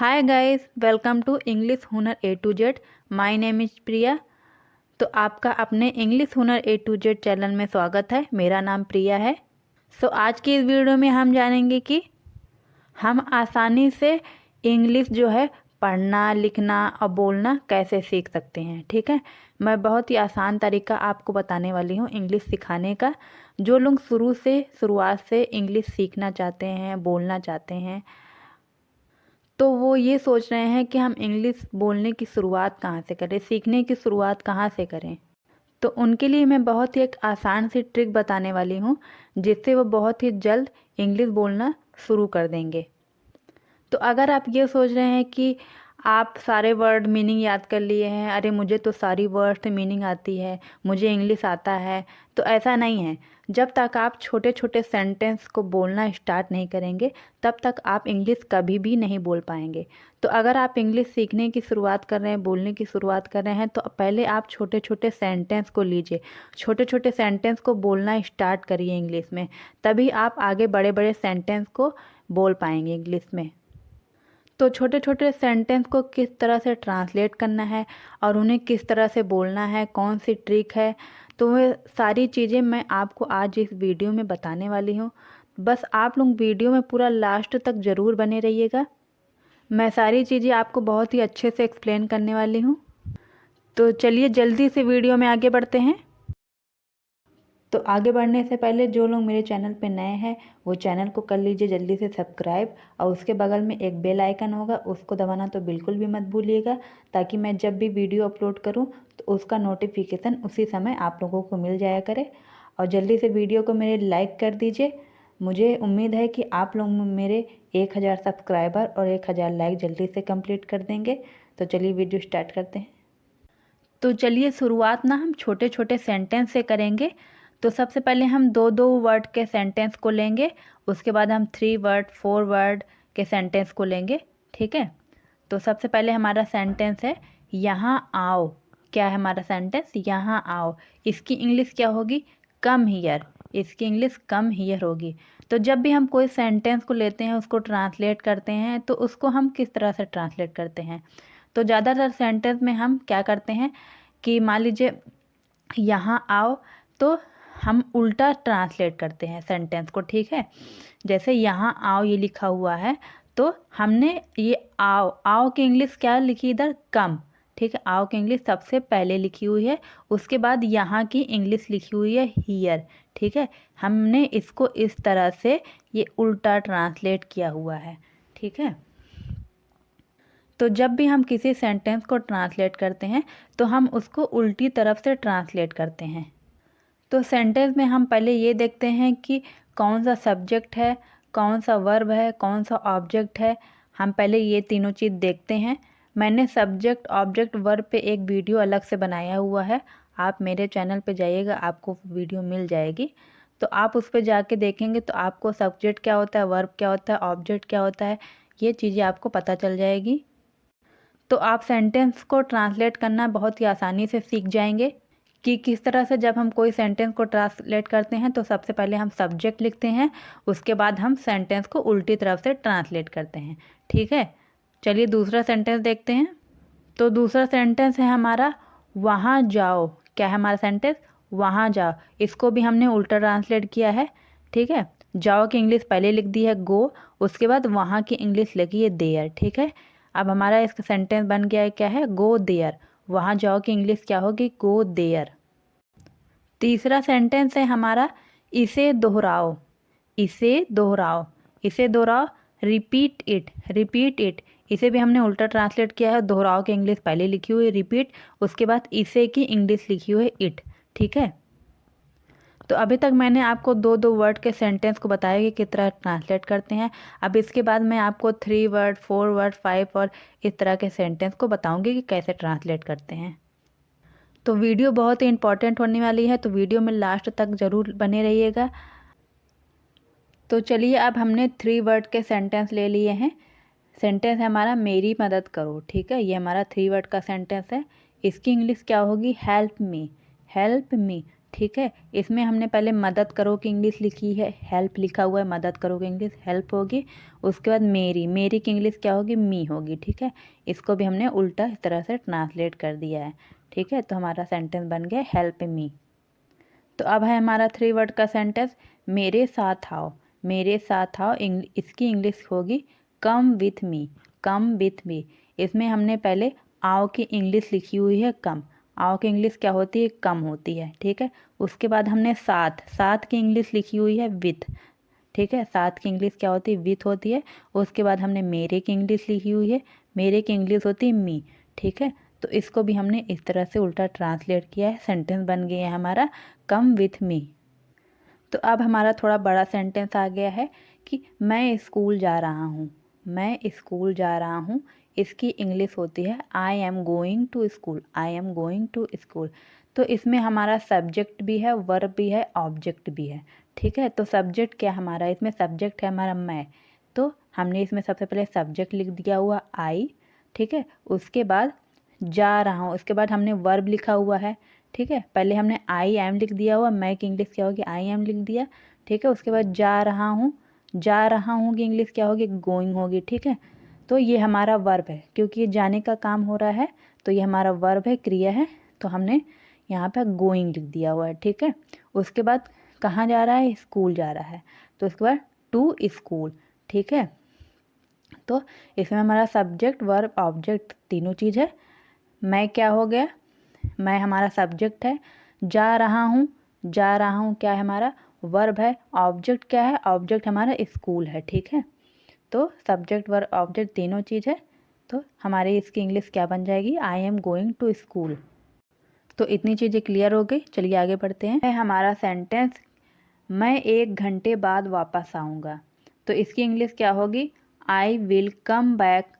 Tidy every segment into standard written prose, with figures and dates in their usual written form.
Hi guys, welcome to English Hunar A to Z. My name is Priya. तो आपका अपने English Hunar A to Z channel में स्वागत है। मेरा नाम प्रिया है। आज की इस वीडियो में हम जानेंगे कि हम आसानी से इंग्लिश जो है पढ़ना, लिखना और बोलना कैसे सीख सकते हैं। ठीक है, मैं बहुत ही आसान तरीका आपको बताने वाली हूँ इंग्लिश सिखाने का। जो लोग शुरुआत से इंग्लिश सीखना चाहते हैं, बोलना चाहते हैं, तो वो ये सोच रहे हैं कि हम इंग्लिश बोलने की शुरुआत कहाँ से करें, सीखने की शुरुआत कहाँ से करें। तो उनके लिए मैं बहुत ही एक आसान सी ट्रिक बताने वाली हूँ, जिससे वो बहुत ही जल्द इंग्लिश बोलना शुरू कर देंगे। तो अगर आप ये सोच रहे हैं कि आप सारे वर्ड मीनिंग याद कर लिए हैं, अरे मुझे तो सारी वर्ड मीनिंग आती है, मुझे इंग्लिश आता है, तो ऐसा नहीं है। जब तक आप छोटे छोटे सेंटेंस को बोलना स्टार्ट नहीं करेंगे, तब तक आप इंग्लिश कभी भी नहीं बोल पाएंगे। तो अगर आप इंग्लिश सीखने की शुरुआत कर रहे हैं, बोलने की शुरुआत कर रहे हैं, तो पहले आप छोटे छोटे सेंटेंस को लीजिए, छोटे छोटे सेंटेंस को बोलना स्टार्ट करिए इंग्लिश में। तभी आप आगे बड़े बड़े सेंटेंस को बोल पाएंगे इंग्लिश में। तो छोटे छोटे सेंटेंस को किस तरह से ट्रांसलेट करना है और उन्हें किस तरह से बोलना है, कौन सी ट्रिक है, तो वह सारी चीज़ें मैं आपको आज इस वीडियो में बताने वाली हूँ। बस आप लोग वीडियो में पूरा लास्ट तक ज़रूर बने रहिएगा। मैं सारी चीज़ें आपको बहुत ही अच्छे से एक्सप्लेन करने वाली हूँ। तो चलिए जल्दी से वीडियो में आगे बढ़ते हैं। तो आगे बढ़ने से पहले जो लोग मेरे चैनल पे नए हैं, वो चैनल को कर लीजिए जल्दी से सब्सक्राइब, और उसके बगल में एक बेल आइकन होगा, उसको दबाना तो बिल्कुल भी मत भूलिएगा, ताकि मैं जब भी वीडियो अपलोड करूं तो उसका नोटिफिकेशन उसी समय आप लोगों को मिल जाया करे। और जल्दी से वीडियो को मेरे लाइक कर दीजिए। मुझे उम्मीद है कि आप लोग मेरे 1000 सब्सक्राइबर और 1000 लाइक जल्दी से कंप्लीट कर देंगे। तो चलिए वीडियो स्टार्ट करते हैं। तो चलिए शुरुआत ना हम छोटे छोटे सेंटेंस से करेंगे। तो सबसे पहले हम दो दो वर्ड के सेंटेंस को लेंगे, उसके बाद हम 3 वर्ड 4 वर्ड के सेंटेंस को लेंगे। ठीक है, तो सबसे पहले हमारा सेंटेंस है यहाँ आओ। क्या है हमारा सेंटेंस? यहाँ आओ। इसकी इंग्लिश क्या होगी? Come here. इसकी इंग्लिश कम हियर होगी। तो जब भी हम कोई सेंटेंस को लेते हैं, उसको ट्रांसलेट करते हैं, तो उसको हम किस तरह से ट्रांसलेट करते हैं? तो ज़्यादातर सेंटेंस में हम क्या करते हैं कि मान लीजिए यहाँ आओ, तो हम उल्टा ट्रांसलेट करते हैं सेंटेंस को। ठीक है, जैसे यहाँ आओ ये लिखा हुआ है, तो हमने ये आओ आओ की इंग्लिश क्या लिखी इधर? कम। ठीक है, आओ की इंग्लिश सबसे पहले लिखी हुई है, उसके बाद यहाँ की इंग्लिश लिखी हुई है हियर। ठीक है, हमने इसको इस तरह से ये उल्टा ट्रांसलेट किया हुआ है। ठीक है, तो जब भी हम किसी सेंटेंस को ट्रांसलेट करते हैं, तो हम उसको उल्टी तरफ से ट्रांसलेट करते हैं। तो सेंटेंस में हम पहले ये देखते हैं कि कौन सा सब्जेक्ट है, कौन सा वर्ब है, कौन सा ऑब्जेक्ट है। हम पहले ये तीनों चीज़ देखते हैं। मैंने सब्जेक्ट, ऑब्जेक्ट, वर्ब पे एक वीडियो अलग से बनाया हुआ है। आप मेरे चैनल पे जाइएगा, आपको वीडियो मिल जाएगी। तो आप उस पर जाके देखेंगे तो आपको सब्जेक्ट क्या होता है, वर्ब क्या होता है, ऑब्जेक्ट क्या होता है, ये चीज़ें आपको पता चल जाएगी। तो आप सेंटेंस को ट्रांसलेट करना बहुत ही आसानी से सीख जाएंगे कि किस तरह से जब हम कोई सेंटेंस को ट्रांसलेट करते हैं, तो सबसे पहले हम सब्जेक्ट लिखते हैं, उसके बाद हम सेंटेंस को उल्टी तरफ से ट्रांसलेट करते हैं। ठीक है, चलिए दूसरा सेंटेंस देखते हैं। तो दूसरा सेंटेंस है हमारा वहाँ जाओ। क्या है हमारा सेंटेंस? वहाँ जाओ। इसको भी हमने उल्टा ट्रांसलेट किया है। ठीक है, जाओ की इंग्लिश पहले लिख दी है गो, उसके बाद वहाँ की इंग्लिश लिखी है देयर। ठीक है, अब हमारा इसका सेंटेंस बन गया है, क्या है? Go there. वहाँ जाओ की इंग्लिश क्या होगी? Go there. तीसरा सेंटेंस है हमारा इसे दोहराओ। इसे दोहराओ। इसे दोहराओ, रिपीट इट। रिपीट इट, इसे भी हमने उल्टा ट्रांसलेट किया है। दोहराओ की इंग्लिश पहले लिखी हुई है रिपीट, उसके बाद इसे की इंग्लिश लिखी हुई है इट। ठीक है, तो अभी तक मैंने आपको दो दो वर्ड के सेंटेंस को बताया कि किस तरह ट्रांसलेट करते हैं। अब इसके बाद मैं आपको 3 वर्ड 4 वर्ड 5 और इस तरह के सेंटेंस को बताऊंगी कि कैसे ट्रांसलेट करते हैं। तो वीडियो बहुत ही इंपॉर्टेंट होने वाली है, तो वीडियो में लास्ट तक ज़रूर बने रहिएगा। तो चलिए, अब हमने 3 वर्ड के सेंटेंस ले लिए हैं। सेंटेंस है हमारा मेरी मदद करो। ठीक है, ये हमारा 3 वर्ड का सेंटेंस है। इसकी इंग्लिश क्या होगी? Help me. Help me. ठीक है। इसमें हमने पहले मदद करो की इंग्लिश लिखी है, हेल्प लिखा हुआ है, मदद करो की इंग्लिश हेल्प होगी। उसके बाद मेरी, मेरी की इंग्लिश क्या होगी, मी होगी। ठीक है, इसको भी हमने उल्टा इस तरह से ट्रांसलेट कर दिया है। ठीक है, तो हमारा सेंटेंस बन गया हेल्प मी। तो अब है हमारा 3 वर्ड का सेंटेंस, मेरे साथ आओ। मेरे साथ आओ, इसकी इंग्लिश होगी come with me, come with me. इसमें हमने पहले आओ की इंग्लिश लिखी हुई है कम, आओ की इंग्लिश क्या होती है, कम होती है। ठीक है, उसके बाद हमने साथ, साथ की इंग्लिश लिखी हुई है विथ। ठीक है, साथ की इंग्लिश क्या होती है, विथ होती है। उसके बाद हमने मेरे की इंग्लिश लिखी हुई है, मेरे की इंग्लिश होती है मी। ठीक है, तो इसको भी हमने इस तरह से उल्टा ट्रांसलेट किया है, सेंटेंस बन गया है हमारा कम विथ मी। तो अब हमारा थोड़ा बड़ा सेंटेंस आ गया है कि मैं स्कूल जा रहा हूँ, मैं स्कूल जा रहा हूँ। इसकी इंग्लिश होती है I am going to school, I am going to school. तो इसमें हमारा सब्जेक्ट भी है, वर्ब भी है, ऑब्जेक्ट भी है। ठीक है, तो सब्जेक्ट क्या हमारा, इसमें सब्जेक्ट है हमारा मैं, तो हमने इसमें सबसे पहले सब्जेक्ट लिख दिया हुआ आई। ठीक है, उसके बाद जा रहा हूँ, उसके बाद हमने वर्ब लिखा हुआ है। ठीक है, पहले हमने आई एम लिख दिया हुआ, मैं की इंग्लिश क्या होगी, आई एम लिख दिया। ठीक है, उसके बाद जा रहा हूँ, जा रहा हूँ की इंग्लिश क्या होगी, गोइंग होगी। ठीक है, तो ये हमारा वर्ब है, क्योंकि ये जाने का काम हो रहा है, तो ये हमारा वर्ब है, क्रिया है, तो हमने यहाँ पे गोइंग लिख दिया हुआ है। ठीक है, उसके बाद कहाँ जा रहा है, स्कूल जा रहा है, तो उसके बाद टू स्कूल। ठीक है, तो इसमें हमारा सब्जेक्ट वर्ब ऑब्जेक्ट तीनों चीज़ है। मैं क्या हो गया, मैं हमारा सब्जेक्ट है, जा रहा हूँ, जा रहा हूँ क्या है हमारा वर्ब है, ऑब्जेक्ट क्या है, ऑब्जेक्ट हमारा स्कूल है। ठीक है, तो सब्जेक्ट वर्ब ऑब्जेक्ट तीनों चीज़ है, तो हमारी इसकी इंग्लिश क्या बन जाएगी, I am going to school. तो इतनी चीज़ें क्लियर हो गई, चलिए आगे बढ़ते हैं। है हमारा सेंटेंस, मैं 1 घंटे बाद वापस आऊँगा। तो इसकी इंग्लिश क्या होगी, I will come back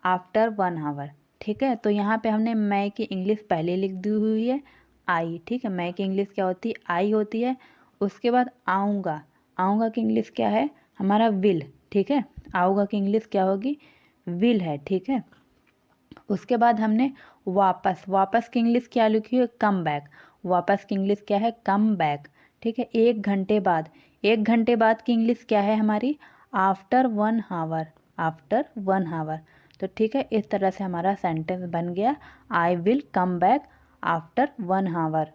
after 1 hour. ठीक है, तो यहाँ पे हमने मैं की इंग्लिश पहले लिख दी हुई है आई। ठीक है, मैं की इंग्लिश क्या होती है, आई होती है। उसके बाद आऊँगा, आऊँगा की इंग्लिश क्या है हमारा विल। ठीक है, आऊँगा की इंग्लिश क्या होगी, विल है। ठीक है, उसके बाद हमने वापस, वापस की इंग्लिश क्या लिखी है, कम बैक। वापस की इंग्लिश क्या है, कम बैक। ठीक है, 1 घंटे बाद, 1 घंटे बाद की इंग्लिश क्या है हमारी, आफ्टर 1 आवर, आफ्टर 1 आवर। तो ठीक है, इस तरह से हमारा सेंटेंस बन गया, I will come back after 1 hour.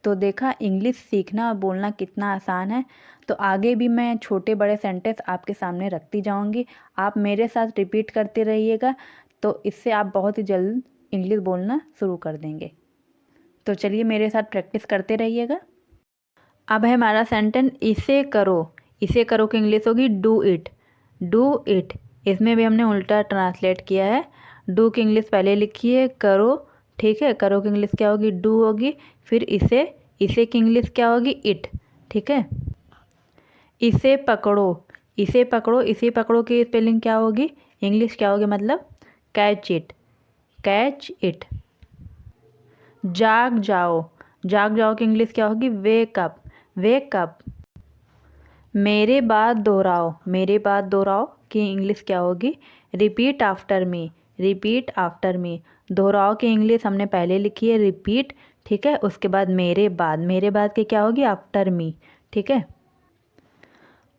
तो देखा इंग्लिश सीखना और बोलना कितना आसान है। तो आगे भी मैं छोटे बड़े सेंटेंस आपके सामने रखती जाऊंगी, आप मेरे साथ रिपीट करते रहिएगा, तो इससे आप बहुत ही जल्द इंग्लिश बोलना शुरू कर देंगे। तो चलिए मेरे साथ प्रैक्टिस करते रहिएगा। अब है हमारा सेंटेंस, इसे करो। इसे करो की इंग्लिश होगी डू इट, डू इट। इसमें भी हमने उल्टा ट्रांसलेट किया है, डू की इंग्लिश पहले लिखी है करो। ठीक है, करो की इंग्लिश क्या होगी, डू होगी। फिर इसे, इसे की इंग्लिश क्या होगी, इट। ठीक है, इसे पकड़ो, इसे पकड़ो, इसे पकड़ो की स्पेलिंग क्या होगी, इंग्लिश क्या होगी, मतलब कैच इट, कैच इट। जाग जाओ, जाग जाओ की इंग्लिश क्या होगी, वेक अप, वेक अप। मेरे बाद दोहराओ, मेरे बाद दोहराओ की इंग्लिश क्या होगी, repeat after me, repeat after me. दोहराओ की इंग्लिश हमने पहले लिखी है रिपीट। ठीक है, उसके बाद मेरे बाद, मेरे बाद की क्या होगी, आफ्टर मी। ठीक है,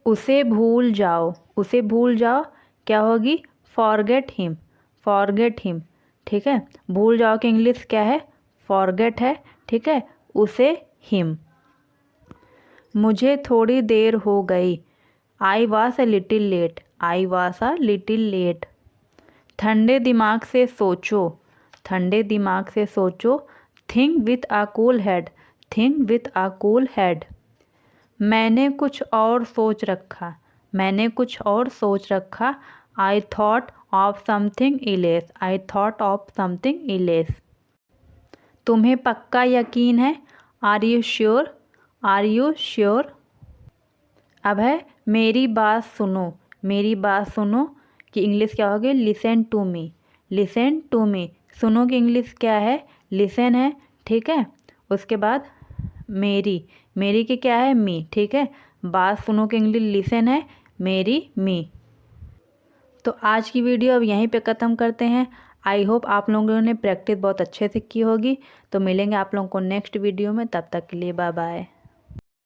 उसे भूल जाओ, उसे भूल जाओ क्या होगी, फॉरगेट हिम, फॉरगेट हिम। ठीक है, भूल जाओ की इंग्लिश क्या है, फॉरगेट है। ठीक है, उसे हिम। मुझे थोड़ी देर हो गई, I was a little late, I was a little late. ठंडे दिमाग से सोचो, ठंडे दिमाग से सोचो, think with a cool head, think with a cool head. मैंने कुछ और सोच रखा, मैंने कुछ और सोच रखा, I thought of something else, I thought of something else. तुम्हें पक्का यकीन है, are you sure, are you sure. अब है मेरी बात सुनो, मेरी बात सुनो कि इंग्लिश क्या होगी, listen to me, listen to me. सुनो की इंग्लिश क्या है, लिसन है। ठीक है, उसके बाद मेरी, मेरी की क्या है, मी। ठीक है, बात सुनो की इंग्लिश लिसन है, मेरी, मी। तो आज की वीडियो अब यहीं पे ख़त्म करते हैं। आई होप आप लोगों ने प्रैक्टिस बहुत अच्छे से की होगी। तो मिलेंगे आप लोगों को नेक्स्ट वीडियो में, तब तक के लिए बाय बाय।